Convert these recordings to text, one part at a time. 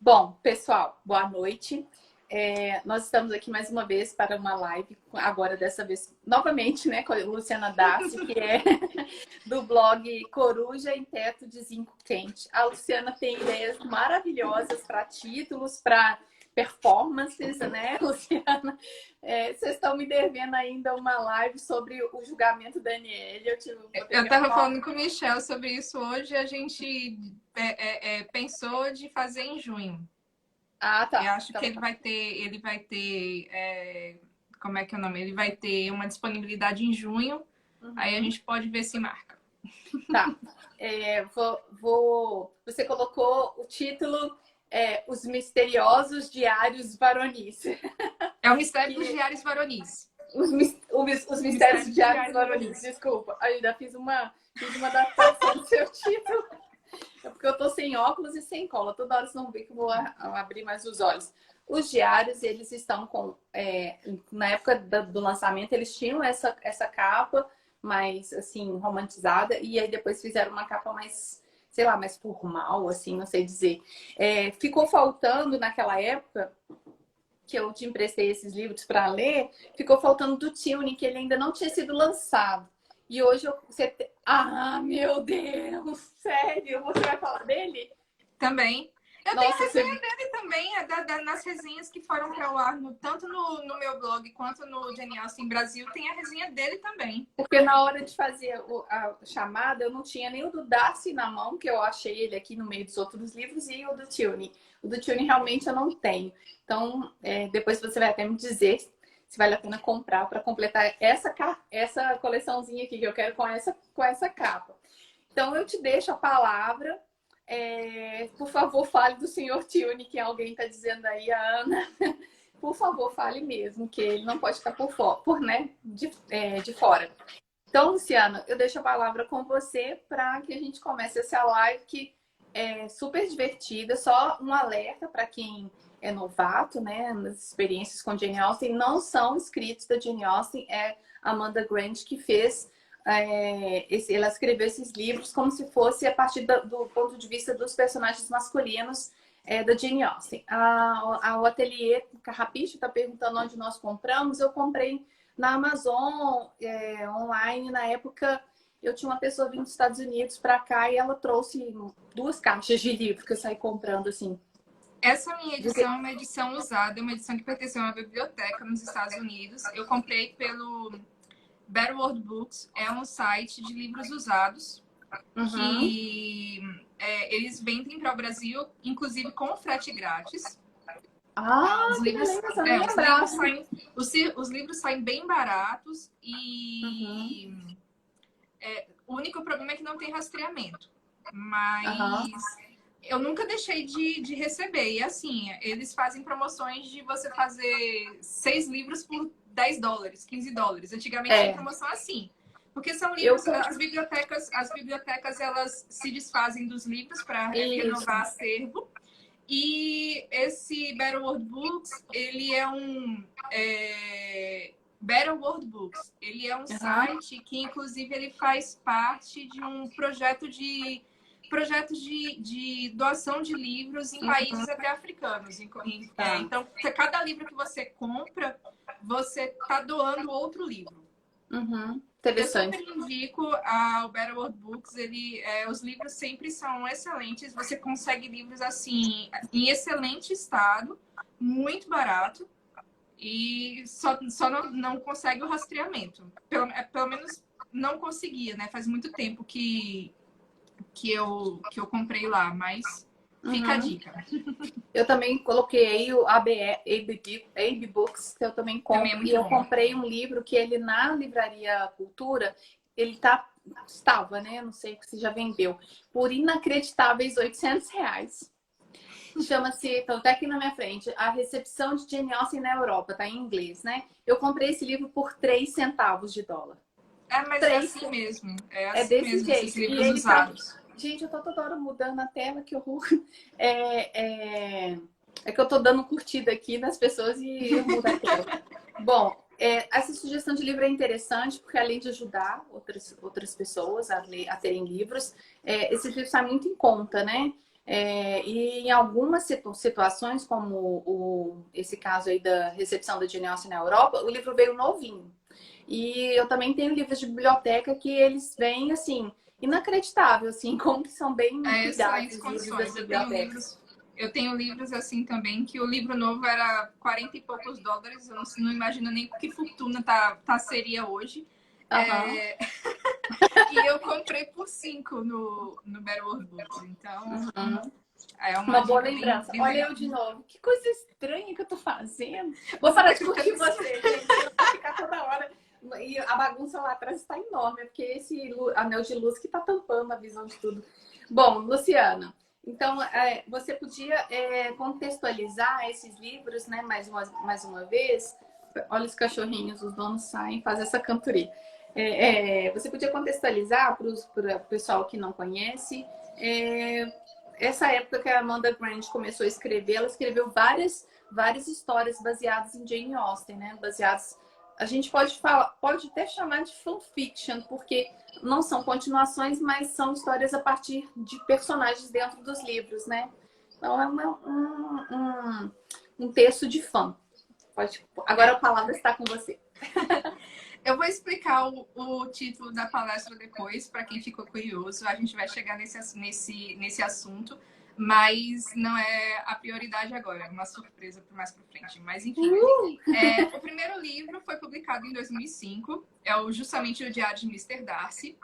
Bom, pessoal, boa noite. Nós estamos aqui mais uma vez para uma live, agora dessa vez novamente, né, com a Luciana Darcy, que é do blog Coruja em Teto de Zinco Quente. A Luciana tem ideias maravilhosas para títulos, para performances, né, Luciana? Vocês estão me devendo ainda uma live sobre o julgamento da Aniele. Eu estava falando com o Michel sobre isso hoje, a gente pensou de fazer em junho. Ah, tá. Eu acho que ele vai ter, como é que é o nome? Ele vai ter uma disponibilidade em junho, aí a gente pode ver se marca. Tá. Você colocou o título Os Misteriosos Diários Varonis. É o mistério dos diários varonis. Os mistérios dos diários varonis. Desculpa, ainda fiz uma adaptação do seu título. É porque eu tô sem óculos e sem cola. Toda hora vocês vão ver que eu vou abrir mais os olhos. Os diários, eles estão com... na época do lançamento, eles tinham essa capa mais, assim, romantizada. E aí depois fizeram uma capa mais, sei lá, mais formal, assim, não sei dizer. Ficou faltando naquela época que eu te emprestei esses livros para ler, ficou faltando do Tune, que ele ainda não tinha sido lançado. E hoje Ah, meu Deus! Sério? Você vai falar dele? Também. Eu tenho a resenha dele também, nas resenhas que foram para o ar, tanto no meu blog quanto no Jane Austen Brasil, tem a resenha dele também. Porque na hora de fazer a chamada, eu não tinha nem o do Darcy na mão, que eu achei ele aqui no meio dos outros livros, e o do Tune. O do Tune realmente eu não tenho. Então, depois você vai até me dizer se vale a pena comprar para completar essa coleçãozinha aqui que eu quero com essa capa. Então, eu te deixo a palavra. Por favor, fale do Sr. Tune, que alguém está dizendo aí, a Ana. Por favor, fale mesmo, que ele não pode ficar de fora. Então, Luciana, eu deixo a palavra com você para que a gente comece essa live que é super divertida. Só um alerta para quem é novato, né? Nas experiências com Jane Austen, não são escritos da Jane Austen, é Amanda Grant que fez. Ela escreveu esses livros como se fosse a partir do ponto de vista dos personagens masculinos da Jane Austen. O ateliê Carrapicho está perguntando onde nós compramos. Eu comprei na Amazon online. Na época, eu tinha uma pessoa vindo dos Estados Unidos para cá e ela trouxe 2 caixas de livros que eu saí comprando, assim. Essa minha edição é uma edição usada, é uma edição que pertenceu a uma biblioteca nos Estados Unidos. Eu comprei pelo Better World Books, é um site de livros usados que eles vendem para o Brasil, inclusive com frete grátis. Os livros saem bem baratos e o único problema é que não tem rastreamento. Mas eu nunca deixei de receber. E assim, eles fazem promoções de você fazer 6 livros por $10, $15. Antigamente tinha promoção assim. Porque são livros, as bibliotecas elas se desfazem dos livros para renovar acervo. E esse Better World Books, ele é Better World Books. Ele é um site que, inclusive, ele faz parte de um projetos de doação de livros em países até africanos. Então, cada livro que você compra, você está doando outro livro. Interessante. Eu super indico ao Better World Books. Os livros sempre são excelentes. Você consegue livros assim em excelente estado, muito barato, e só não consegue o rastreamento. Pelo menos não conseguia, né? Faz muito tempo que eu comprei lá, mas fica a dica. Eu também coloquei o AB Books, que eu também compro. Também eu comprei um livro que ele na Livraria Cultura, ele estava, né? Não sei se já vendeu, por inacreditáveis R$800. Chama-se, então tá aqui na minha frente, A Recepção de Jane Austen na Europa, tá em inglês, né? Eu comprei esse livro por 3 centavos de dólar. Mas é assim mesmo. É desse mesmo, jeito. esses livros usados. Gente, eu tô toda hora mudando a tela, que horror. É que eu tô dando curtida aqui nas pessoas e eu mudo a tela. Bom, essa sugestão de livro é interessante, porque além de ajudar outras pessoas a terem livros, esse livro sai muito em conta, né? E em algumas situações, como esse caso aí da recepção da Jane Austen na Europa, o livro veio novinho. E eu também tenho livros de biblioteca que eles vêm, assim, inacreditável, assim, como que são bem cuidados Excelentes os livros das condições. bibliotecas. Eu tenho livros assim também, que o livro novo era 40 e poucos dólares. Eu não imagino nem que fortuna seria hoje. Aham. E eu comprei por 5 no Better World Books. Então, Uhum. é uma Uma boa dica lembrança. bem Olha legal. eu de novo. Que coisa estranha que eu tô fazendo. Vou Você parar tá de curtir clicando em você, gente. Eu vou ficar toda hora. E a bagunça lá atrás está enorme, é porque esse anel de luz que tá tampando a visão de tudo. Bom, Luciana, então você podia contextualizar esses livros, né, mais uma vez. Olha os cachorrinhos, os donos saem, fazem essa cantoria. Você podia contextualizar para o pessoal que não conhece essa época que a Amanda Grant começou a escrever, ela escreveu várias histórias baseadas em Jane Austen, né? Baseadas, a gente pode até chamar de fanfiction, porque não são continuações, mas são histórias a partir de personagens dentro dos livros, né? Então é um texto de fã. Agora a palavra está com você. Eu vou explicar o título da palestra depois, para quem ficou curioso. A gente vai chegar nesse assunto, mas não é a prioridade agora, é uma surpresa mais para frente. Mas, enfim, o primeiro livro foi publicado em 2005, justamente o Diário de Mr. Darcy.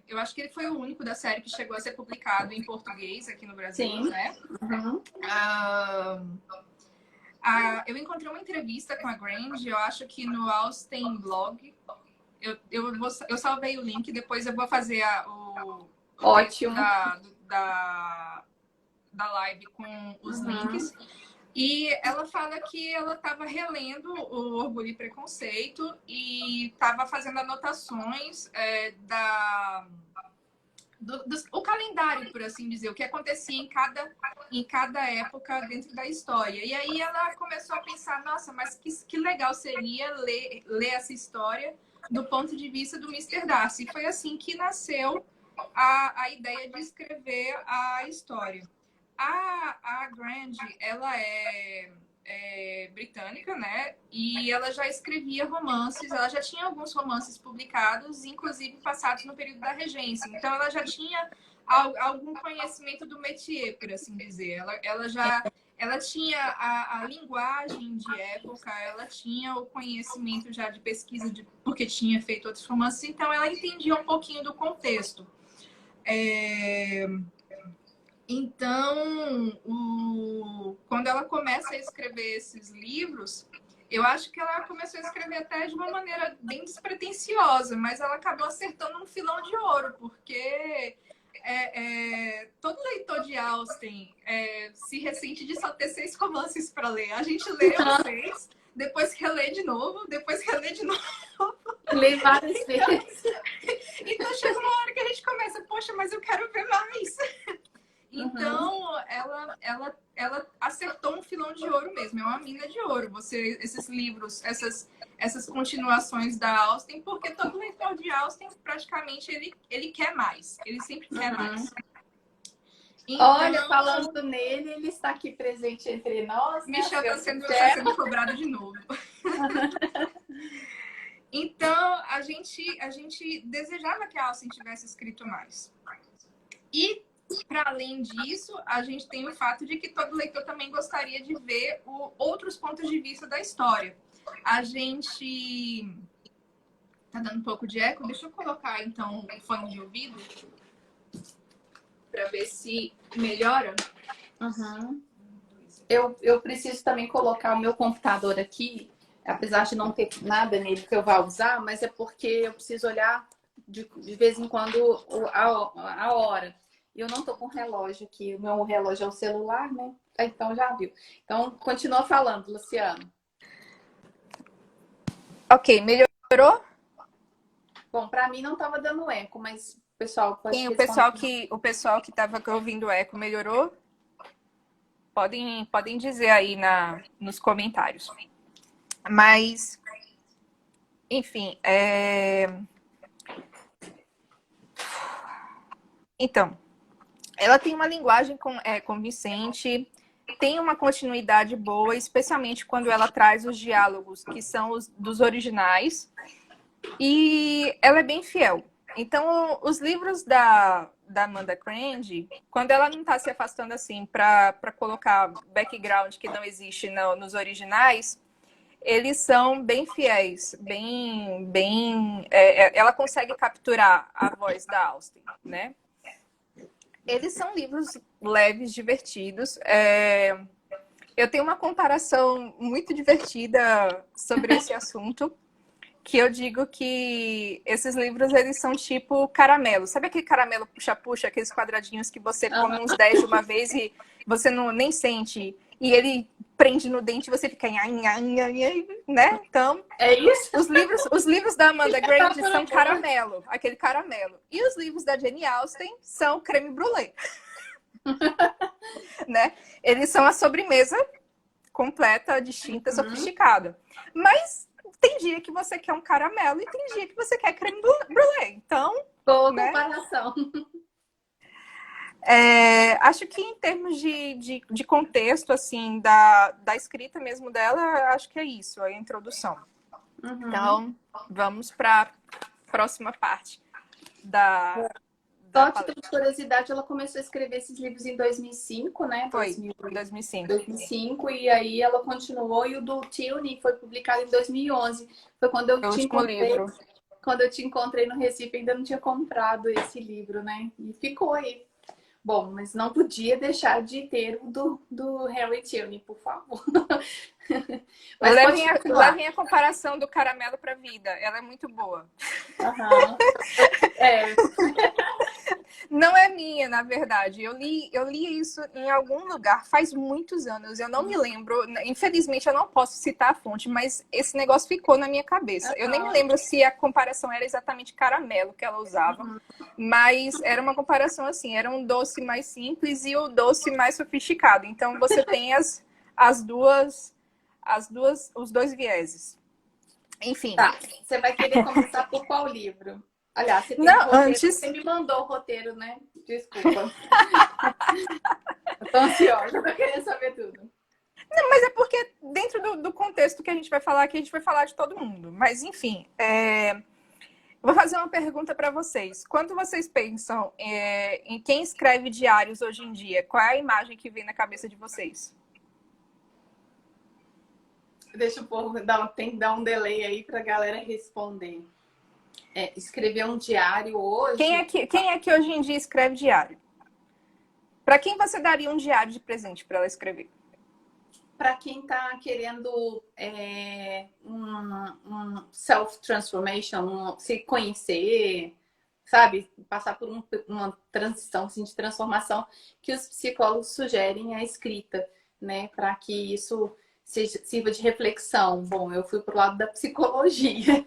Eu acho que ele foi o único da série que chegou a ser publicado em português aqui no Brasil, Sim. né? Uhum. Eu encontrei uma entrevista com a Grange, eu acho que no Austen Blog. Eu salvei o link, depois eu vou fazer o Ótimo. da live com os links. E ela fala que ela estava relendo o Orgulho e Preconceito e estava fazendo anotações o calendário, por assim dizer, o que acontecia em cada época dentro da história. E aí ela começou a pensar, nossa, mas que legal seria ler essa história do ponto de vista do Mr. Darcy. E foi assim que nasceu a ideia de escrever a história. A Grange, ela é britânica, né? E ela já escrevia romances, ela já tinha alguns romances publicados, inclusive passados no período da regência. Então, ela já tinha algum conhecimento do métier, por assim dizer. Ela tinha a linguagem de época, ela tinha o conhecimento já de pesquisa, porque tinha feito outros romances, então ela entendia um pouquinho do contexto. Então, quando ela começa a escrever esses livros, eu acho que ela começou a escrever até de uma maneira bem despretensiosa, mas ela acabou acertando um filão de ouro, porque todo leitor de Austen se ressente de só ter 6 romances para ler. A gente lê os 6, depois relê de novo, depois relê de novo. Lê várias vezes. Então chega uma hora que a gente começa, poxa, mas eu quero ver mais. Então, ela acertou um filão de ouro mesmo, é uma mina de ouro. Esses livros, essas continuações da Austen, porque todo leitor de Austen, praticamente, ele quer mais. Ele sempre quer mais. Então, olha, falando nele, ele está aqui presente entre nós. Michel está sendo cobrado de novo. Então, a gente desejava que a Austen tivesse escrito mais. E para além disso, a gente tem o fato de que todo leitor também gostaria de ver outros pontos de vista da história. A gente tá dando um pouco de eco. Deixa eu colocar então o fone de ouvido para ver se melhora. Eu preciso também colocar o meu computador aqui, apesar de não ter nada nele que eu vá usar, mas é porque eu preciso olhar de vez em quando a hora. Eu não tô com relógio aqui, o meu relógio é o celular, né? Então já viu. Então, continua falando, Luciano. Ok, melhorou? Bom, para mim não estava dando eco, mas o pessoal pode Sim, responder. o pessoal que estava ouvindo eco melhorou? Podem dizer aí nos comentários. Mas, enfim, então, Ela tem uma linguagem convincente, tem uma continuidade boa, especialmente quando ela traz os diálogos que são os dos originais, e ela é bem fiel. Então, os livros da Amanda Crandy, quando ela não está se afastando assim para colocar background que não existe nos originais, eles são bem fiéis, ela consegue capturar a voz da Austen, né? Eles são livros leves, divertidos. Eu tenho uma comparação muito divertida sobre esse assunto, que eu digo que esses livros, eles são tipo caramelo. Sabe aquele caramelo puxa-puxa, aqueles quadradinhos que você come uns 10 de uma vez e você não, nem sente, e ele prende no dente e você fica... né? Então, é isso? Os livros da Amanda Grant são caramelo, aquele caramelo. E os livros da Jane Austen são creme brulee. Né? Eles são a sobremesa completa, distinta, sofisticada. Mas tem dia que você quer um caramelo e tem dia que você quer creme brulee. Então, boa né? comparação. Acho que em termos de contexto, assim, da escrita mesmo dela, acho que é isso, a introdução. Então, vamos para a próxima parte Só título de curiosidade, ela começou a escrever esses livros em 2005, né? Foi, em 2005. 2005, e aí ela continuou, e o do Tilney foi publicado em 2011. Foi quando eu te encontrei. Livro. Quando eu te encontrei no Recife, ainda não tinha comprado esse livro, né? E ficou aí. Bom, mas não podia deixar de ter o do Harry Tilney, por favor. Mas levem a comparação do caramelo para a vida. Ela é muito boa. Não é minha, na verdade. Eu li isso em algum lugar faz muitos anos. Eu não me lembro. Infelizmente, eu não posso citar a fonte, mas esse negócio ficou na minha cabeça. Eu nem me lembro se a comparação era exatamente caramelo que ela usava, mas era uma comparação assim. Era um doce mais simples e o doce mais sofisticado. Então, você tem os dois vieses. Enfim. Tá. Você vai querer começar por qual livro? Aliás, você tem você me mandou o roteiro, né? Desculpa. Eu tô ansiosa, tô querendo saber tudo. Não, mas é porque dentro do contexto que a gente vai falar aqui, a gente vai falar de todo mundo. Mas, enfim, vou fazer uma pergunta para vocês. Quando vocês pensam em quem escreve diários hoje em dia, qual é a imagem que vem na cabeça de vocês? Deixa eu tem que dar um delay aí pra galera responder. Escrever um diário hoje... Quem é que hoje em dia escreve diário? Para quem você daria um diário de presente para ela escrever? Para quem está querendo um self-transformation, se conhecer, sabe? Passar por uma transição assim, de transformação que os psicólogos sugerem a escrita, né? Para que isso sirva de reflexão. Bom, eu fui pro lado da psicologia.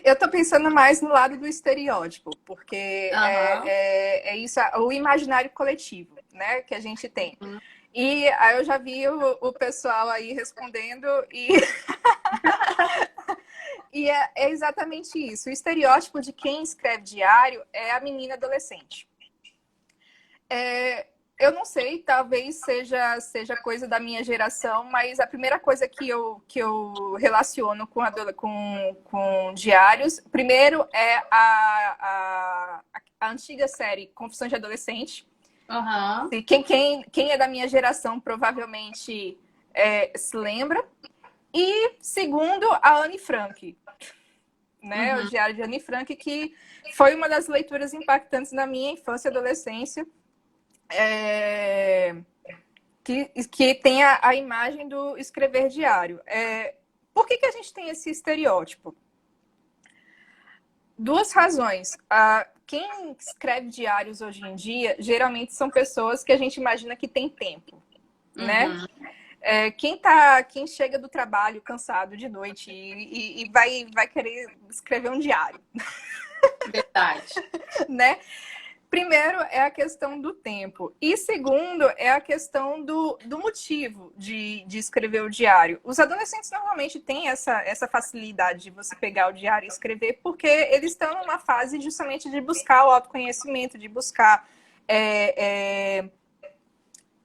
Eu tô pensando mais no lado do estereótipo, porque é isso, o imaginário coletivo, né, que a gente tem. E aí eu já vi o pessoal aí respondendo e é exatamente isso. O estereótipo de quem escreve diário é a menina adolescente. Eu não sei, talvez seja coisa da minha geração, mas a primeira coisa que eu relaciono com diários, primeiro é a antiga série Confissões de Adolescente. Quem é da minha geração provavelmente se lembra. E segundo, a Anne Frank, né? O Diário de Anne Frank, que foi uma das leituras impactantes na minha infância e adolescência. Que tem a imagem do escrever diário. Por que a gente tem esse estereótipo? Duas razões. Quem escreve diários hoje em dia, geralmente são pessoas que a gente imagina que tem tempo, né? Quem chega do trabalho cansado de noite e vai querer escrever um diário. Verdade. Né? Primeiro é a questão do tempo. E segundo é a questão do motivo de escrever o diário. Os adolescentes normalmente têm essa facilidade de você pegar o diário e escrever porque eles estão numa fase justamente de buscar o autoconhecimento, de buscar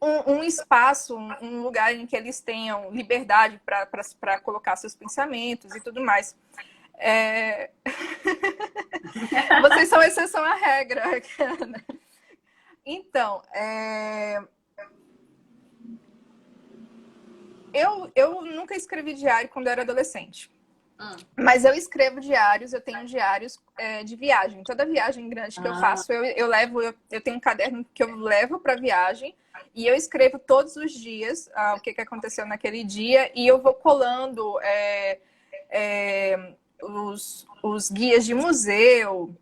um espaço, um lugar em que eles tenham liberdade para colocar seus pensamentos e tudo mais. Vocês são exceção à regra. Então, eu nunca escrevi diário quando eu era adolescente. Mas eu escrevo diários, eu tenho diários de viagem. Toda viagem grande que eu faço, eu tenho um caderno que eu levo para viagem e eu escrevo todos os dias o que aconteceu naquele dia e eu vou colando os guias de museu,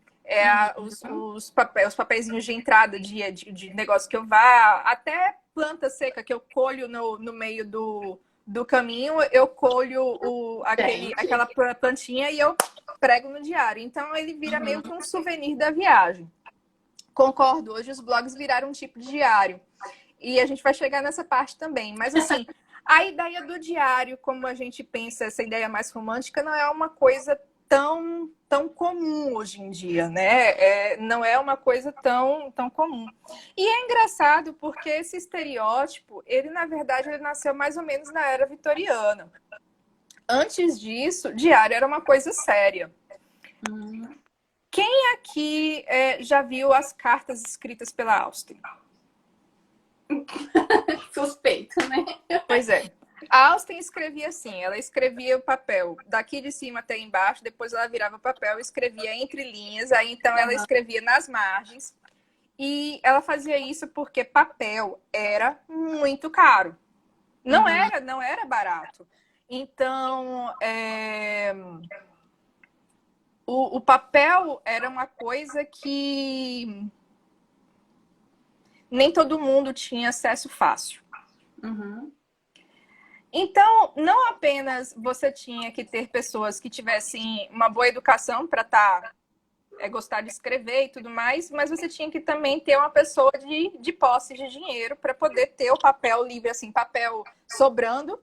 os papeizinhos de entrada de negócio que eu vá, até planta seca que eu colho no meio do caminho, eu colho aquela plantinha e eu prego no diário. Então, ele vira meio que um souvenir da viagem. Concordo, hoje os blogs viraram um tipo de diário. E a gente vai chegar nessa parte também. Mas, assim, a ideia do diário, como a gente pensa, essa ideia mais romântica, não é uma coisa tão comum hoje em dia, né? Não é uma coisa tão comum. E é engraçado porque esse estereótipo, ele na verdade ele nasceu mais ou menos na era vitoriana. Antes disso, diário era uma coisa séria. Quem aqui já viu as cartas escritas pela Austen? Suspeito, né? Pois é. A Austen escrevia assim, ela escrevia o papel daqui de cima até embaixo, depois ela virava o papel e escrevia entre linhas, aí então ela escrevia nas margens. E ela fazia isso porque papel era muito caro. Não era barato. Então, o papel era uma coisa que nem todo mundo tinha acesso fácil. Então, não apenas você tinha que ter pessoas que tivessem uma boa educação para gostar de escrever e tudo mais, mas você tinha que também ter uma pessoa de posse de dinheiro para poder ter o papel livre, assim, papel sobrando,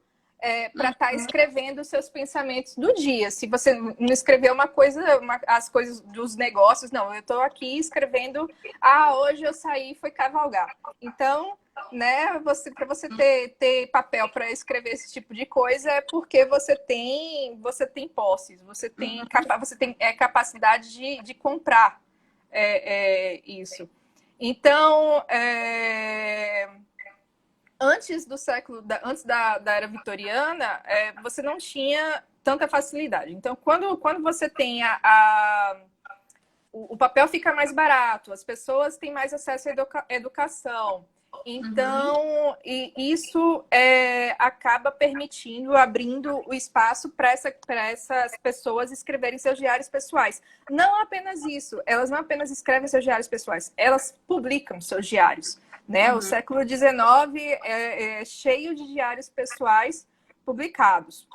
para estar escrevendo os seus pensamentos do dia. Se você não escrever as coisas dos negócios, não, eu estou aqui escrevendo, hoje eu saí e fui cavalgar. Então, né, para você ter papel para escrever esse tipo de coisa é porque você tem posses, você tem capacidade de comprar isso. Então, antes da era vitoriana, você não tinha tanta facilidade. Então, quando você tem o papel fica mais barato, as pessoas têm mais acesso à educação. Então, isso acaba abrindo o espaço para essas pessoas escreverem seus diários pessoais. Não apenas isso, elas não apenas escrevem seus diários pessoais, elas publicam seus diários. Né? O século XIX é cheio de diários pessoais publicados.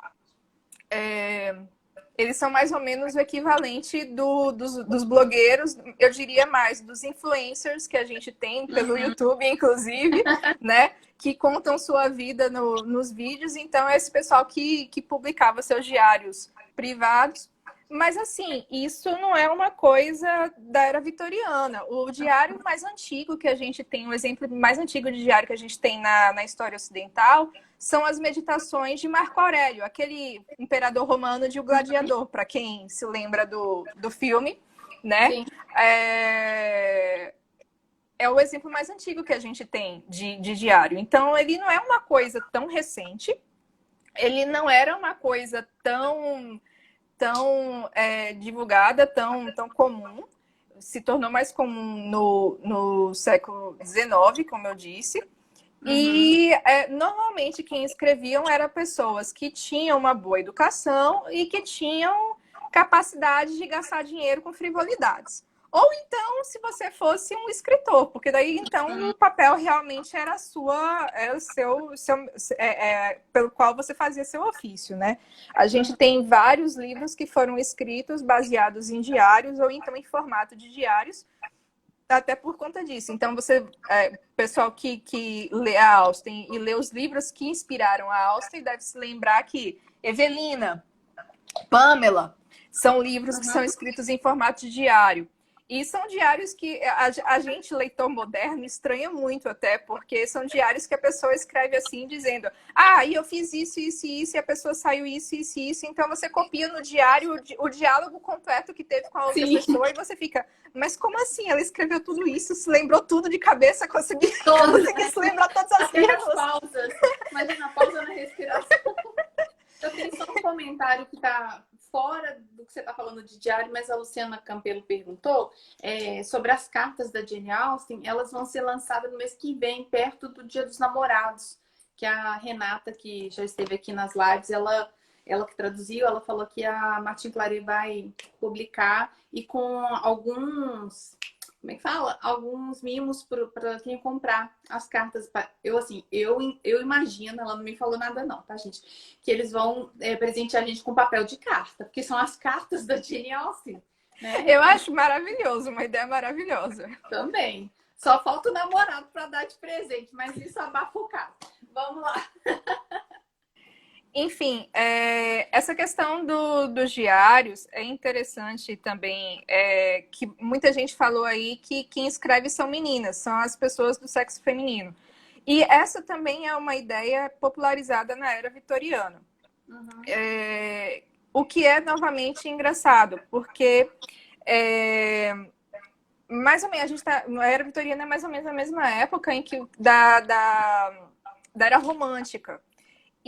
Eles são mais ou menos o equivalente dos blogueiros, eu diria mais, dos influencers que a gente tem pelo YouTube, inclusive, né? Que contam sua vida nos vídeos. Então, é esse pessoal que publicava seus diários privados. Mas, assim, isso não é uma coisa da era vitoriana. O diário mais antigo que a gente tem, o exemplo mais antigo de diário que a gente tem na história ocidental, são as meditações de Marco Aurélio, aquele imperador romano de O Gladiador, para quem se lembra do filme, né? Sim. É o exemplo mais antigo que a gente tem de diário. Então, ele não é uma coisa tão recente, ele não era uma coisa tão divulgada, tão comum. Se tornou mais comum no século XIX, como eu disse. E normalmente quem escreviam eram pessoas que tinham uma boa educação e que tinham capacidade de gastar dinheiro com frivolidades. Ou então, se você fosse um escritor, porque daí então o papel realmente era pelo qual você fazia seu ofício, né? A gente tem vários livros que foram escritos baseados em diários ou então em formato de diários, até por conta disso. Então, pessoal que lê a Austen e lê os livros que inspiraram a Austen deve se lembrar que Evelina, Pamela, são livros que são escritos em formato de diário. E são diários que a gente, leitor moderno, estranha muito até, porque são diários que a pessoa escreve assim, dizendo: ah, e eu fiz isso, isso e isso, e a pessoa saiu isso, isso e isso. Então você copia no diário o diálogo completo que teve com a outra pessoa e você fica: mas como assim? Ela escreveu tudo isso, se lembrou tudo de cabeça, conseguiu se lembrar todas as vírgulas. Pausas. Imagina a pausa na respiração. Eu tenho só um comentário que está fora do que você está falando de diário, mas a Luciana Campelo perguntou sobre as cartas da Jane Austen. Elas vão ser lançadas no mês que vem, perto do Dia dos Namorados, que a Renata, que já esteve aqui nas lives, ela que traduziu, ela falou que a Martin Claret vai publicar e com alguns... Como é que fala? Alguns mimos para quem comprar as cartas. Eu imagino, ela não me falou nada não, tá, gente? Que eles vão presentear a gente com papel de carta, porque são as cartas da Jane Austen, né? Eu acho maravilhoso, uma ideia maravilhosa. Também. Só falta o namorado para dar de presente, mas isso abafa o caso. Vamos lá. Enfim, essa questão dos diários é interessante também, que muita gente falou aí que quem escreve são meninas, são as pessoas do sexo feminino. E essa também é uma ideia popularizada na era vitoriana. Uhum. O que é novamente engraçado, porque mais ou menos, a gente tá, a era vitoriana é mais ou menos na mesma época em que da era romântica.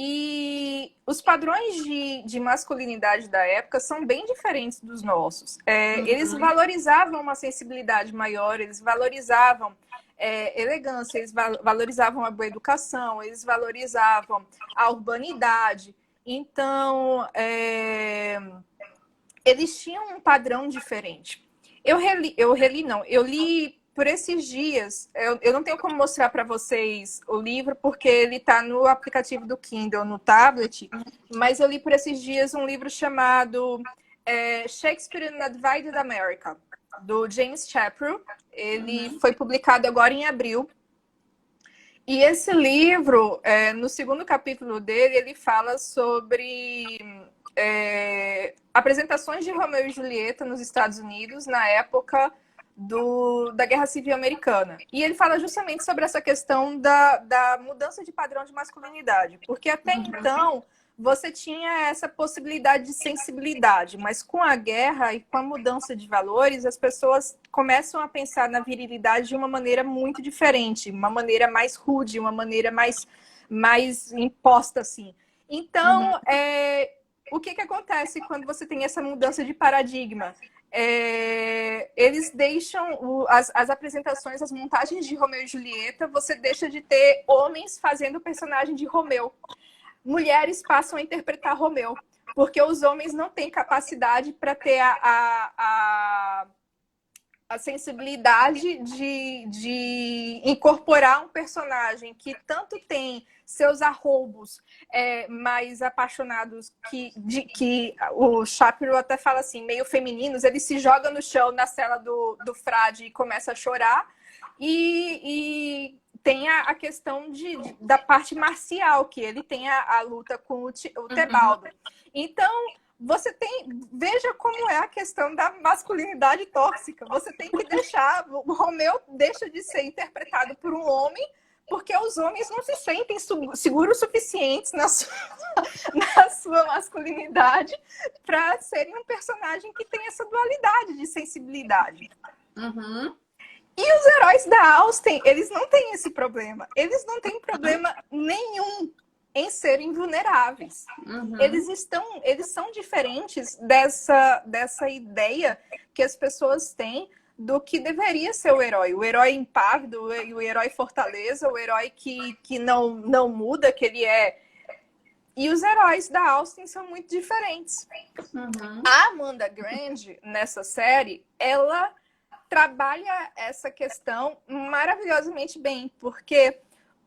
E os padrões de masculinidade da época são bem diferentes dos nossos. Eles valorizavam uma sensibilidade maior, eles valorizavam elegância, eles valorizavam a boa educação, eles valorizavam a urbanidade. Então, eles tinham um padrão diferente. Eu li por esses dias. Eu não tenho como mostrar para vocês o livro, porque ele está no aplicativo do Kindle, no tablet, mas eu li por esses dias um livro chamado Shakespeare in a Divided America, do James Chappell. Ele foi publicado agora em abril. E esse livro, no segundo capítulo dele, ele fala sobre apresentações de Romeu e Julieta nos Estados Unidos na época da Guerra Civil Americana. E ele fala justamente sobre essa questão da mudança de padrão de masculinidade. Porque até então, você tinha essa possibilidade de sensibilidade, mas com a guerra e com a mudança de valores, as pessoas começam a pensar na virilidade de uma maneira muito diferente, uma maneira mais rude, uma maneira mais imposta, assim. Então, o que acontece quando você tem essa mudança de paradigma? Eles deixam as apresentações, as montagens de Romeu e Julieta, você deixa de ter homens fazendo o personagem de Romeu. Mulheres passam a interpretar Romeu, porque os homens não têm capacidade para ter a sensibilidade de incorporar um personagem que tanto tem seus arroubos mais apaixonados, que o Shapiro até fala assim, meio femininos. Ele se joga no chão na cela do frade e começa a chorar. E tem a questão da parte marcial, que ele tem a luta com o Tebaldo. Então, veja como é a questão da masculinidade tóxica. Você tem que deixar, o Romeu deixa de ser interpretado por um homem, porque os homens não se sentem seguros suficientes na sua masculinidade para serem um personagem que tem essa dualidade de sensibilidade. E os heróis da Austen, eles não têm esse problema. Eles não têm problema nenhum em serem vulneráveis. Eles são diferentes dessa ideia que as pessoas têm do que deveria ser o herói impávido, o herói fortaleza, o herói que não muda, que ele é. E os heróis da Austen são muito diferentes. A Amanda Grande, nessa série, ela trabalha essa questão maravilhosamente bem, porque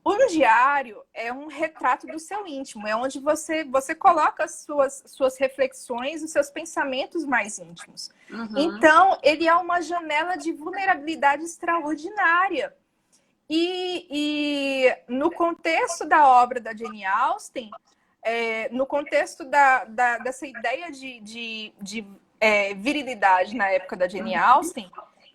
o diário é um retrato do seu íntimo, é onde você coloca as suas reflexões, os seus pensamentos mais íntimos. Então, ele é uma janela de vulnerabilidade extraordinária. E no contexto da obra da Jane Austen, no contexto dessa ideia de virilidade na época da Jane Austen,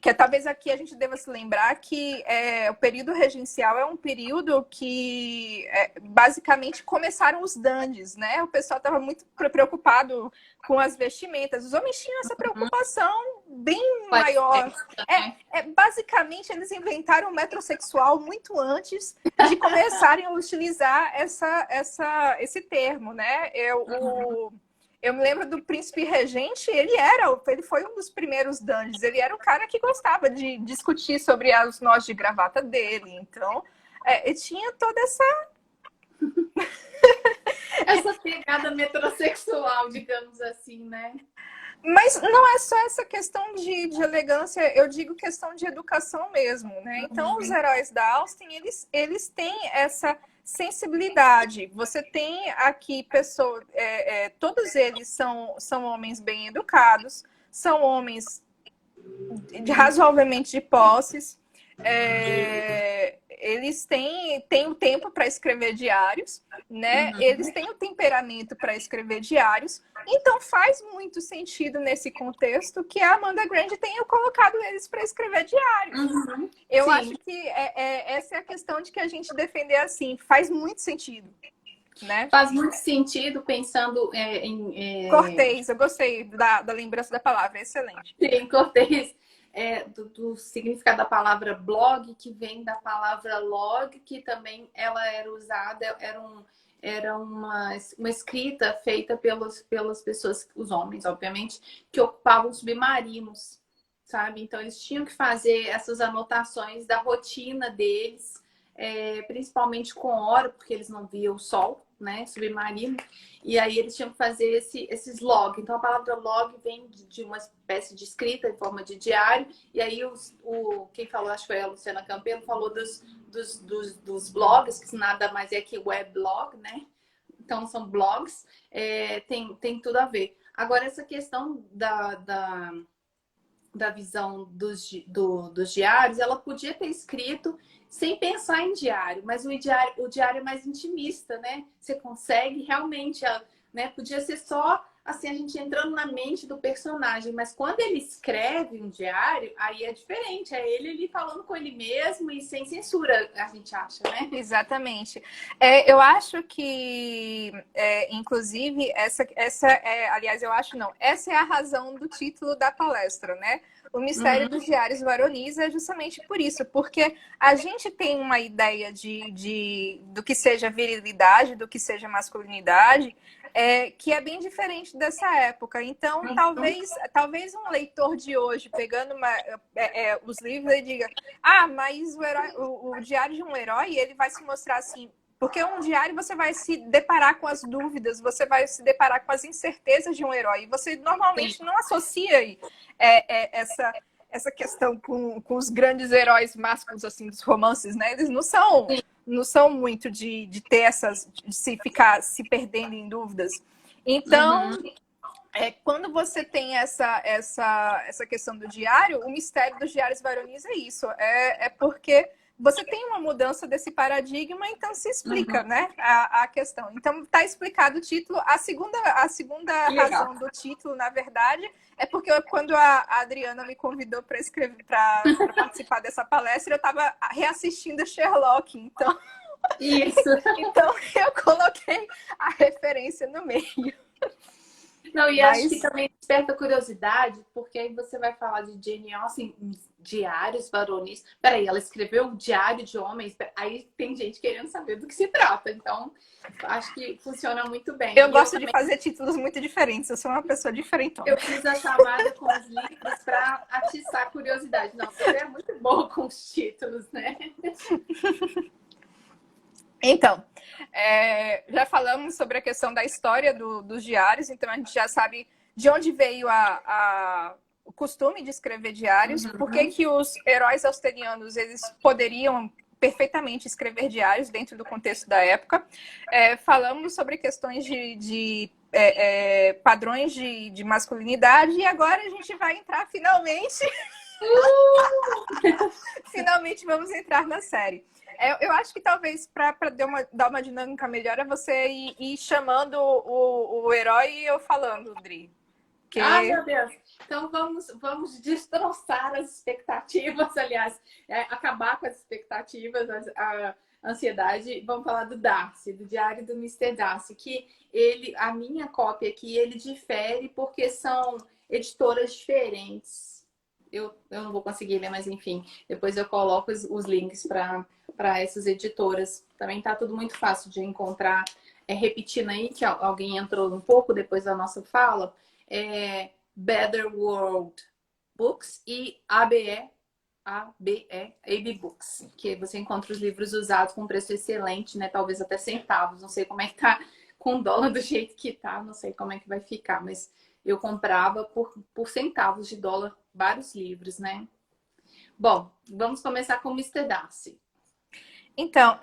que talvez aqui a gente deva se lembrar que o período regencial é um período que basicamente começaram os dandies, né? O pessoal estava muito preocupado com as vestimentas. Os homens tinham essa preocupação bem maior. Basicamente, eles inventaram o metrosexual muito antes de começarem a utilizar esse termo, né? Eu me lembro do Príncipe Regente, ele foi um dos primeiros dandies. Ele era o cara que gostava de discutir sobre os nós de gravata dele. Então, tinha toda essa pegada metrosexual, digamos assim, né? Mas não é só essa questão de elegância, eu digo questão de educação mesmo, né? Então, os heróis da Austen, eles têm essa sensibilidade. Você tem aqui pessoas, todos eles são homens bem educados, são homens razoavelmente de posses, eles têm o tempo para escrever diários, né? Eles têm o temperamento para escrever diários, então faz muito sentido nesse contexto que a Amanda Grant tenha colocado eles para escrever diários. Eu acho que essa é a questão de que a gente defender assim, faz muito sentido. Né? Faz muito sentido pensando Cortês, eu gostei da lembrança da palavra, excelente. Sim, cortês. Do significado da palavra blog, que vem da palavra log, que também ela era usada, era uma escrita feita pelas pessoas, os homens, obviamente, que ocupavam submarinos, sabe? Então, eles tinham que fazer essas anotações da rotina deles, principalmente com hora, porque eles não viam o sol, né, submarino, e aí eles tinham que fazer esses log. Então a palavra log vem de uma espécie de escrita em forma de diário, e aí quem falou, acho que foi a Luciana Campelo, falou dos blogs, que nada mais é que weblog, né? Então são blogs, tem tudo a ver. Agora, essa questão da visão dos diários, ela podia ter escrito sem pensar em diário, mas o diário é mais intimista, né? Você consegue realmente, né? Podia ser só assim, a gente entrando na mente do personagem, mas quando ele escreve um diário, aí é diferente, é ele falando com ele mesmo e sem censura, a gente acha, né? Exatamente. Eu acho que, inclusive, aliás, eu acho não, essa é a razão do título da palestra, né? O mistério dos diários varonis é justamente por isso, porque a gente tem uma ideia do que seja virilidade, do que seja masculinidade, que é bem diferente dessa época. Então, talvez um leitor de hoje, pegando os livros, ele diga: mas o diário de um herói, ele vai se mostrar assim. Porque um diário você vai se deparar com as dúvidas, você vai se deparar com as incertezas de um herói. E você normalmente não associa essa questão com os grandes heróis másculos assim dos romances, né? Eles não são muito de ter de se perdendo em dúvidas. Então, quando você tem essa questão do diário, o mistério dos diários varonis é isso. É porque você tem uma mudança desse paradigma, então se explica, né, a questão. Então, está explicado o título. A segunda razão do título, na verdade, é porque quando a Adriana me convidou para participar dessa palestra, eu estava reassistindo Sherlock, então... Isso. Então, eu coloquei a referência no meio. Não, e acho que também desperta curiosidade, porque aí você vai falar de Jane Austen, diários varonis. Peraí, ela escreveu um diário de homens? Aí tem gente querendo saber do que se trata. Então, acho que funciona muito bem. Eu gosto de fazer títulos muito diferentes. Eu sou uma pessoa diferente. Eu fiz a chamada com os livros para atiçar a curiosidade. Não, você é muito boa com os títulos, né? Então, já falamos sobre a questão da história dos diários, então a gente já sabe de onde veio o costume de escrever diários, por que os heróis austerianos eles poderiam perfeitamente escrever diários dentro do contexto da época. Falamos sobre questões de padrões de masculinidade, e agora a gente vai entrar finalmente... Finalmente vamos entrar na série. Eu acho que talvez para dar uma dinâmica melhor é você ir chamando o herói e eu falando, Dri. Ah, meu Deus! Então vamos destroçar as expectativas, aliás, acabar com as expectativas, a ansiedade. Vamos falar do Darcy, do Diário do Mister Darcy, que a minha cópia aqui, ele difere porque são editoras diferentes. Eu não vou conseguir ler, mas enfim, depois eu coloco os links para essas editoras. Também tá tudo muito fácil de encontrar. Repetindo aí, que alguém entrou um pouco depois da nossa fala, Better World Books e AB Books, que você encontra os livros usados com preço excelente, né? Talvez até centavos. Não sei como é que tá com o dólar do jeito que tá, não sei como é que vai ficar, mas eu comprava por centavos de dólar vários livros, né? Bom, vamos começar com o Mister Darcy. Então,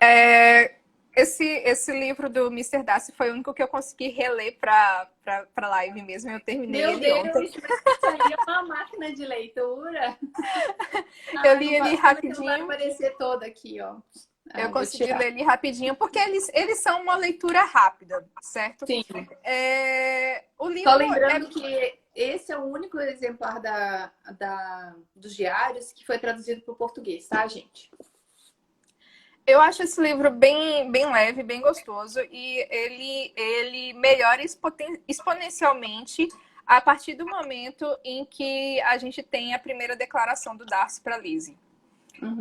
esse livro do Mister Darcy foi o único que eu consegui reler para live mesmo. Eu terminei ele ontem. Isso aí é uma máquina de leitura. Eu li ele rapidinho. Não vai aparecer todo aqui, ó. Eu consegui ler ele rapidinho, porque eles são uma leitura rápida, certo? Sim. O livro Só lembrando que esse é o único exemplar dos diários que foi traduzido para o português, tá, gente? Eu acho esse livro bem leve, bem gostoso, e ele melhora exponencialmente a partir do momento em que a gente tem a primeira declaração do Darcy para Lizzie. Uhum.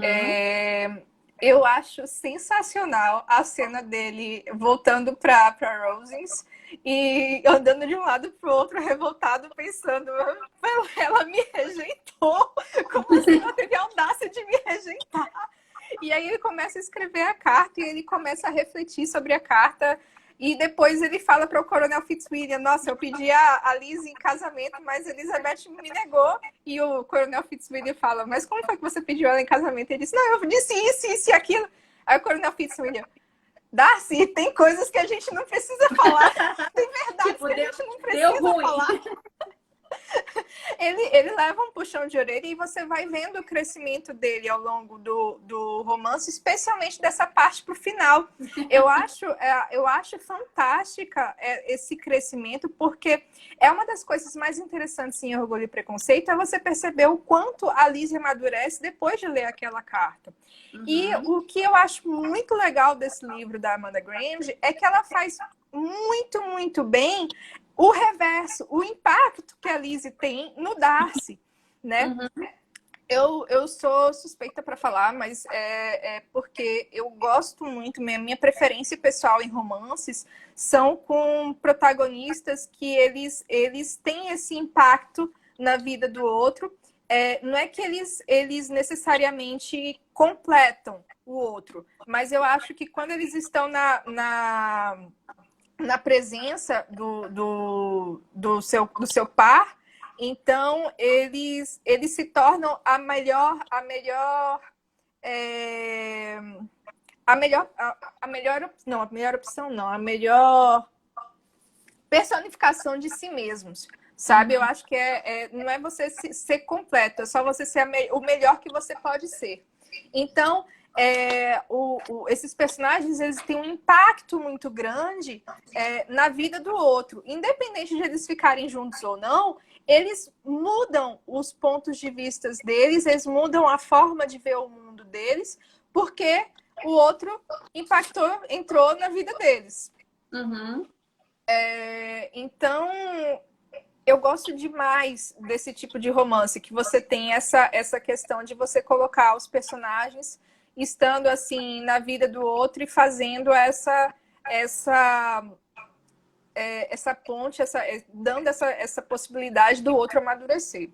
Eu acho sensacional a cena dele voltando para Rosings e andando de um lado para o outro, revoltado, pensando: ela me rejeitou, como assim ela teve a audácia de me rejeitar? E aí ele começa a escrever a carta e ele começa a refletir sobre a carta. E depois ele fala para o Coronel Fitzwilliam: nossa, eu pedi a Liz em casamento, mas Elizabeth me negou. E o Coronel Fitzwilliam fala: mas como foi que você pediu ela em casamento? Ele disse: não, eu disse isso e aquilo. Aí o Coronel Fitzwilliam: Darcy, tem coisas que a gente não precisa falar. Tem verdades que a gente não precisa falar. Ele leva um puxão de orelha e você vai vendo o crescimento dele ao longo do romance, especialmente dessa parte para o final. Eu acho fantástica esse crescimento, porque é uma das coisas mais interessantes em Orgulho e Preconceito, é você perceber o quanto a Lizzie amadurece depois de ler aquela carta. Uhum. E o que eu acho muito legal desse livro da Amanda Grange é que ela faz muito, muito bem o reverso, o impacto que a Lizzie tem no Darcy, né? Uhum. Eu sou suspeita para falar, mas porque eu gosto muito, minha preferência pessoal em romances são com protagonistas que eles têm esse impacto na vida do outro. Não é que eles necessariamente completam o outro, mas eu acho que quando eles estão na presença do seu par, então eles se tornam a melhor personificação de si mesmos, sabe? Eu acho que não é você ser completo, é só você ser o melhor que você pode ser. Então, esses personagens, eles têm um impacto muito grande na vida do outro. Independente de eles ficarem juntos ou não, eles mudam os pontos de vista deles, eles mudam a forma de ver o mundo deles, porque o outro entrou na vida deles. Uhum. Então, eu gosto demais desse tipo de romance, que você tem essa questão de você colocar os personagens estando assim na vida do outro e fazendo essa ponte, dando essa possibilidade do outro amadurecer.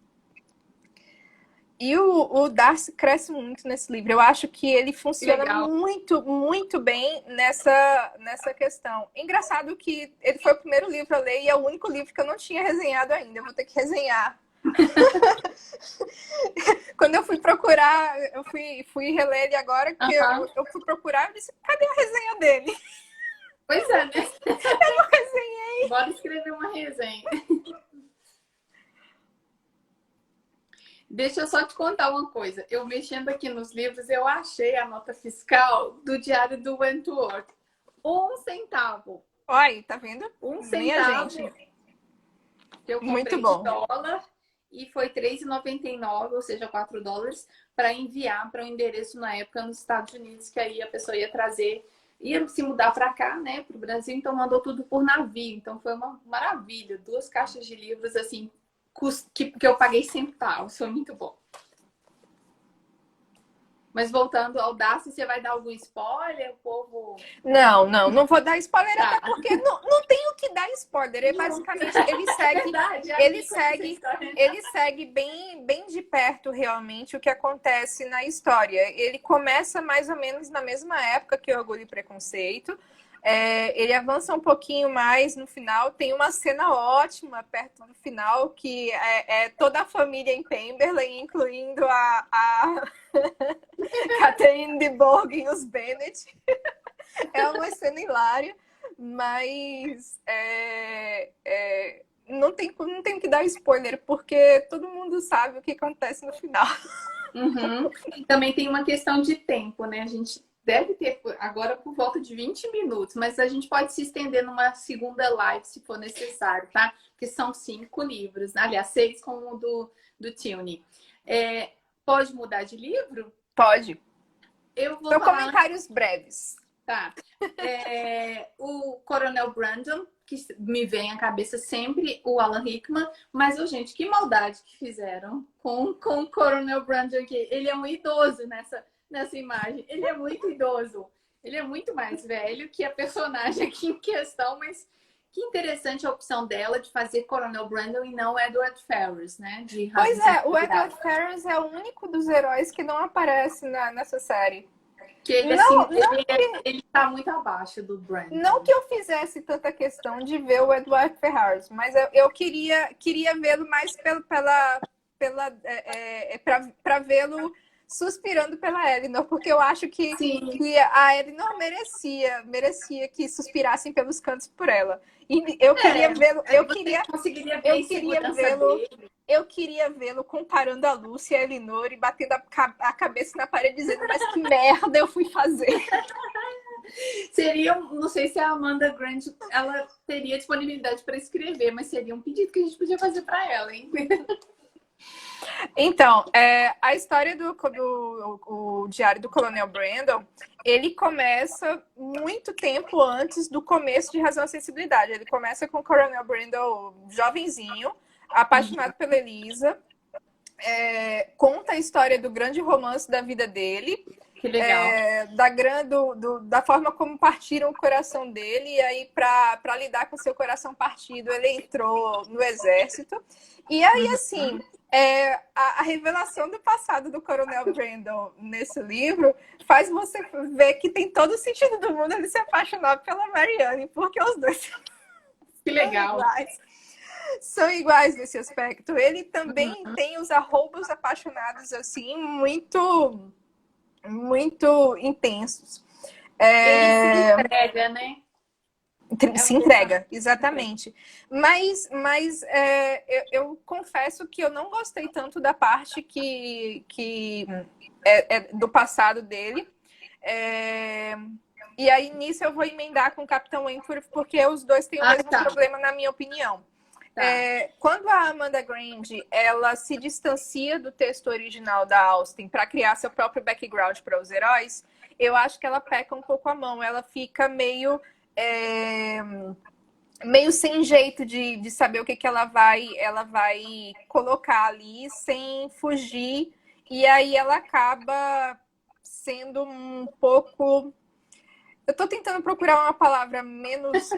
E o Darcy cresce muito nesse livro. Eu acho que ele funciona muito, muito bem nessa questão. Engraçado que ele foi o primeiro livro a ler e é o único livro que eu não tinha resenhado ainda. Eu vou ter que resenhar. Quando eu fui procurar, eu fui reler ele agora, porque eu fui procurar e disse: cadê a resenha dele? Pois é, né? Eu não resenhei. Bora escrever uma resenha. Deixa eu só te contar uma coisa. Eu mexendo aqui nos livros, eu achei a nota fiscal do Diário do Wentworth. 1 centavo. Olha, tá vendo? 1 centavo. que eu Muito comprei bom. de dólar e foi R$3,99, ou seja, $4, para enviar para o endereço na época nos Estados Unidos, que aí a pessoa ia trazer, ia se mudar para cá, né, para o Brasil, então mandou tudo por navio. Então foi uma maravilha, 2 caixas de livros, assim, que eu paguei centavos, foi muito bom. Mas voltando ao Darcy, você vai dar algum spoiler? O povo... Não vou dar spoiler, Tá. até porque não tem o que dar spoiler. Ele, basicamente, ele segue, Verdade, ele segue bem de perto, realmente, o que acontece na história. Ele começa mais ou menos na mesma época que Orgulho e Preconceito. Ele avança um pouquinho mais no final. Tem uma cena ótima perto do final, que é toda a família em Pemberley, incluindo a Catherine de Bourgh e os Bennet. É uma cena hilária, mas não tem que dar spoiler, porque todo mundo sabe o que acontece no final. Uhum. Também tem uma questão de tempo, né? A gente deve ter agora por volta de 20 minutos, mas a gente pode se estender numa segunda live se for necessário, tá? Porque são 5 livros, né? Aliás, 6 com o do Tilney. Pode mudar de livro? Pode. Eu vou São falar... comentários breves. Tá. O Coronel Brandon, que me vem à cabeça sempre, o Alan Rickman, mas, gente, que maldade que fizeram com o Coronel Brandon aqui. Ele é um idoso nessa imagem. Ele é muito idoso. Ele é muito mais velho que a personagem aqui em questão, mas que interessante a opção dela de fazer Coronel Brandon e não Edward Ferrars, né? Pois é, o Edward Ferrars é o único dos heróis que não aparece nessa série. Que ele, ele tá muito abaixo do Brandon. Não que eu fizesse tanta questão de ver o Edward Ferrars, mas eu queria vê-lo mais para vê-lo suspirando pela Elinor, porque eu acho que a Elinor merecia que suspirassem pelos cantos por ela. E eu queria vê-lo, eu queria vê-lo comparando a Lucy e a Elinor e batendo a cabeça na parede dizendo, mas que merda eu fui fazer. Seria, não sei se a Amanda Grant ela teria disponibilidade para escrever, mas seria um pedido que a gente podia fazer para ela, hein? Então, a história o Diário do Coronel Brandon, ele começa muito tempo antes do começo de Razão e Sensibilidade. Ele começa com o Coronel Brandon jovenzinho, apaixonado pela Elisa, conta a história do grande romance da vida dele. Que legal. Da forma como partiram o coração dele, e aí, para lidar com seu coração partido, ele entrou no exército. E aí, assim, a revelação do passado do Coronel Brandon nesse livro faz você ver que tem todo o sentido do mundo ele se apaixonar pela Marianne, porque os dois que legal. São iguais nesse aspecto. Ele também tem os arroubos apaixonados, assim, muito intensos. Ele se entrega, né? Se entrega, exatamente. Mas eu confesso que eu não gostei tanto da parte que do passado dele. E aí, nisso, eu vou emendar com o Capitão Wentworth, porque os dois têm o mesmo problema, na minha opinião. Quando a Amanda Grant ela se distancia do texto original da Austen para criar seu próprio background para os heróis, eu acho que ela peca um pouco a mão. Ela fica meio sem jeito de saber o que ela vai colocar ali sem fugir, e aí ela acaba sendo um pouco... Eu estou tentando procurar uma palavra menos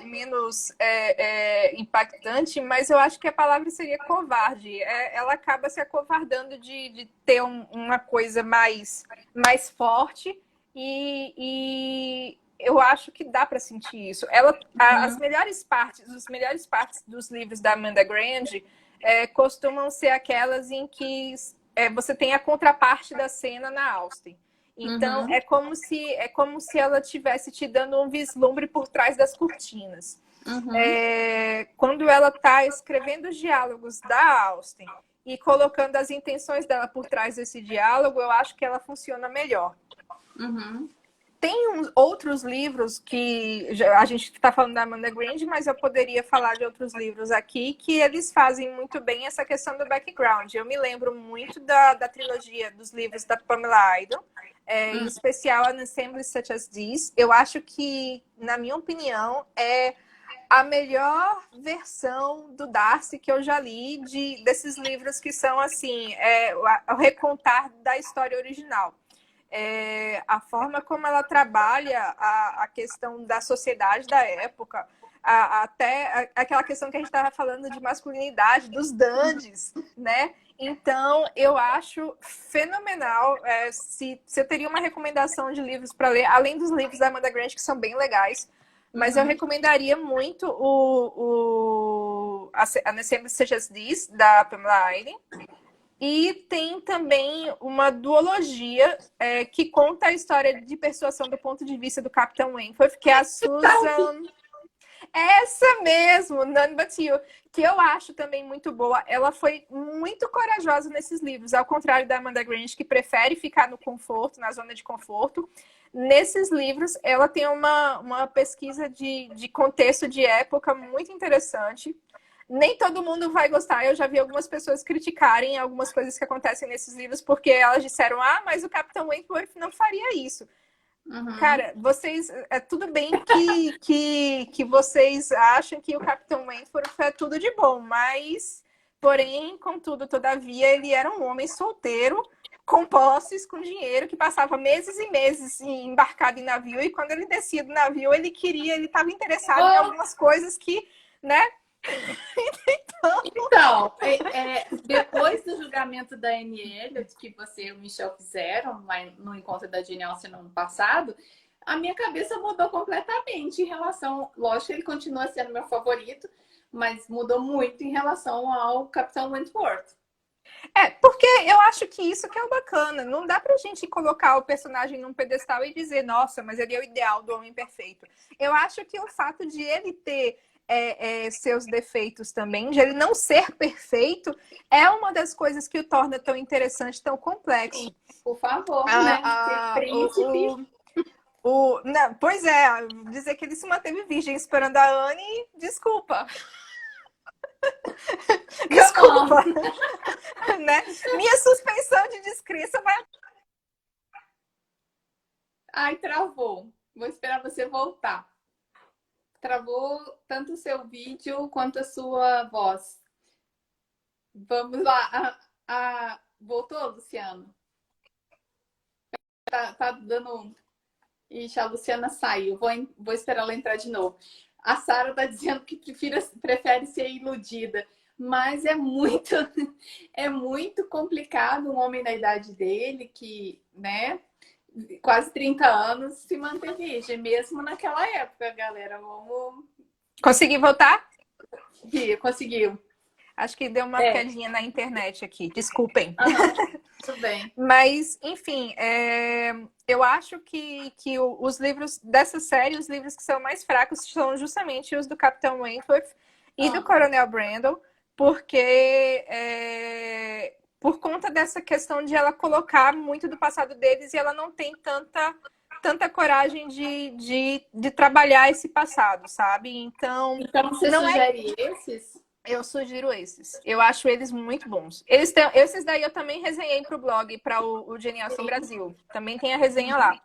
impactante, mas eu acho que a palavra seria covarde. Ela acaba se acovardando de ter uma coisa mais forte, e eu acho que dá para sentir isso. As melhores partes dos livros da Amanda Grant costumam ser aquelas em que você tem a contraparte da cena na Austen. Então, é como se ela estivesse te dando um vislumbre por trás das cortinas. Quando ela está escrevendo os diálogos da Austen e colocando as intenções dela por trás desse diálogo, eu acho que ela funciona melhor. Tem outros livros que a gente está falando da Amanda Grande, mas eu poderia falar de outros livros aqui que eles fazem muito bem essa questão do background. Eu me lembro muito da trilogia dos livros da Pamela Idle, em especial An Assembly Such as This. Eu acho que, na minha opinião, é a melhor versão do Darcy que eu já li desses livros que são assim, o recontar da história original. A forma como ela trabalha a questão da sociedade da época, até aquela questão que a gente estava falando de masculinidade, dos dandies, né? Então, eu acho fenomenal. Se eu teria uma recomendação de livros para ler, além dos livros da Amanda Grant, que são bem legais, mas eu recomendaria muito An Assembly Such as This, da Pamela Idle. E tem também uma duologia que conta a história de persuasão do ponto de vista do Capitão Wentworth, que é a Susan... Essa mesmo, None But You, que eu acho também muito boa. Ela foi muito corajosa nesses livros, ao contrário da Amanda Grant, que prefere ficar no conforto, na zona de conforto. Nesses livros, ela tem uma pesquisa de contexto de época muito interessante. Nem todo mundo vai gostar. Eu já vi algumas pessoas criticarem algumas coisas que acontecem nesses livros, porque elas disseram, mas o Capitão Wentworth não faria isso. Cara, vocês... tudo bem que vocês acham que o Capitão Wentworth é tudo de bom, mas, porém, contudo, todavia, ele era um homem solteiro, com posses, com dinheiro, que passava meses e meses embarcado em navio, e quando ele descia do navio, ele estava interessado em algumas coisas que, né? Então, depois do julgamento da Anne Elliot, que você e o Michel fizeram no encontro da Jane Austen no ano passado, a minha cabeça mudou completamente em relação... Lógico, ele continua sendo meu favorito, mas mudou muito em relação ao Capitão Wentworth. Porque eu acho que isso que é o bacana. Não dá pra gente colocar o personagem num pedestal e dizer, nossa, mas ele é o ideal do homem perfeito. Eu acho que o fato de ele ter seus defeitos também, de ele não ser perfeito, é uma das coisas que o torna tão interessante, tão complexo. Por favor, né? Príncipe. Não, pois é, dizer que ele se manteve virgem esperando a Anne, desculpa. Desculpa. Né? Minha suspensão de descrença vai... Ai, travou. Vou esperar você voltar. Travou tanto o seu vídeo quanto a sua voz. Vamos lá. Voltou, Luciano? Tá dando... Ixi, a Luciana saiu. Vou esperar ela entrar de novo. A Sara tá dizendo que prefere ser iludida. Mas é muito complicado um homem da idade dele, que, né, quase 30 anos, se manter virgem, mesmo naquela época, galera. Vamos... Consegui voltar? Conseguiu. Acho que deu uma quedinha na internet aqui. Desculpem. Tudo bem. Mas, enfim, eu acho que os livros dessa série, os livros que são mais fracos, são justamente os do Capitão Wentworth e do Coronel Brandon, porque por conta dessa questão de ela colocar muito do passado deles e ela não tem tanta coragem de trabalhar esse passado, sabe? Então você não sugere esses? Eu sugiro esses. Eu acho eles muito bons. Esses daí eu também resenhei para o blog, para o Jane Austen Brasil. Também tem a resenha lá.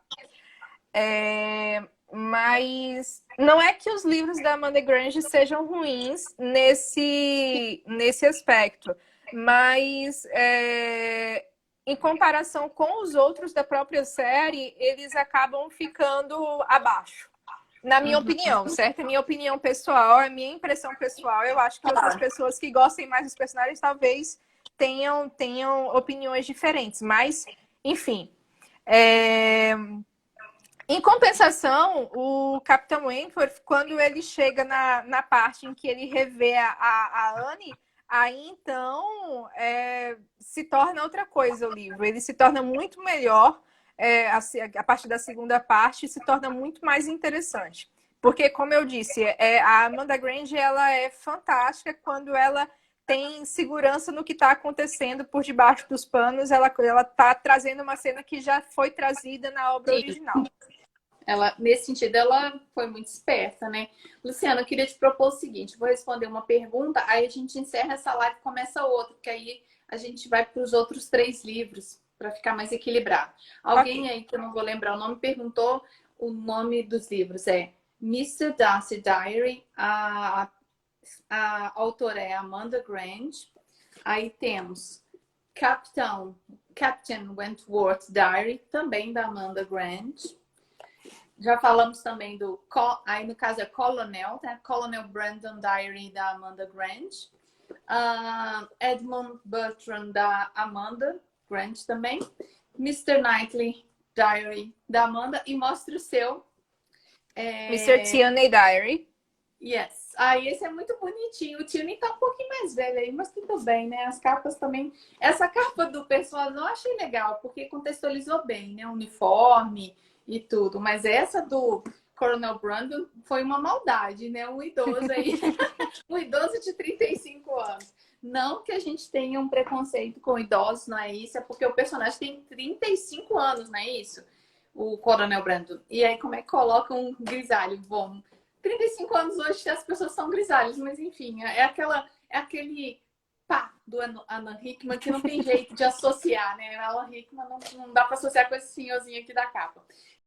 Mas não é que os livros da Amanda Grange sejam ruins nesse aspecto. Mas em comparação com os outros da própria série, eles acabam ficando abaixo. Na minha opinião, certo? É minha opinião pessoal, é minha impressão pessoal. Eu acho que outras pessoas que gostem mais dos personagens talvez tenham opiniões diferentes. Mas, enfim. Em compensação, o Capitão Wentworth, quando ele chega na parte em que ele revê a Anne, aí então se torna outra coisa o livro. Ele se torna muito melhor. A partir da segunda parte se torna muito mais interessante. Porque, como eu disse, a Amanda Grange ela é fantástica quando ela tem segurança no que está acontecendo por debaixo dos panos. Ela está trazendo uma cena que já foi trazida na obra original. Ela, nesse sentido, ela foi muito esperta, né? Luciana, eu queria te propor o seguinte: vou responder uma pergunta, aí a gente encerra essa live e começa outra, porque aí a gente vai para os outros 3 livros, para ficar mais equilibrado. Alguém Ok. aí, que eu não vou lembrar o nome, perguntou o nome dos livros. É Mr. Darcy Diary, a autora é Amanda Grant. Aí temos Captain Wentworth Diary, também da Amanda Grant. Já falamos também aí no caso é Colonel, tá? Colonel Brandon Diary, da Amanda Grant. Edmund Bertrand, da Amanda Grant também. Mr. Knightley Diary, da Amanda. E mostre o seu. Mr. Tierney Diary. Yes. Esse é muito bonitinho. O Tierney tá um pouquinho mais velho aí, mas tudo bem, né? As capas também. Essa capa do personagem eu achei legal, porque contextualizou bem, né? O uniforme e tudo. Mas essa do Coronel Brandon foi uma maldade, né? Um idoso aí, um idoso de 35 anos. Não que a gente tenha um preconceito com idosos, não é isso? É porque o personagem tem 35 anos, não é isso? O Coronel Brandon. E aí, como é que coloca um grisalho? Bom, 35 anos hoje as pessoas são grisalhas, mas enfim, é aquele pá do Alan Rickman que não tem jeito de associar, né? Alan Rickman não dá para associar com esse senhorzinho aqui da capa.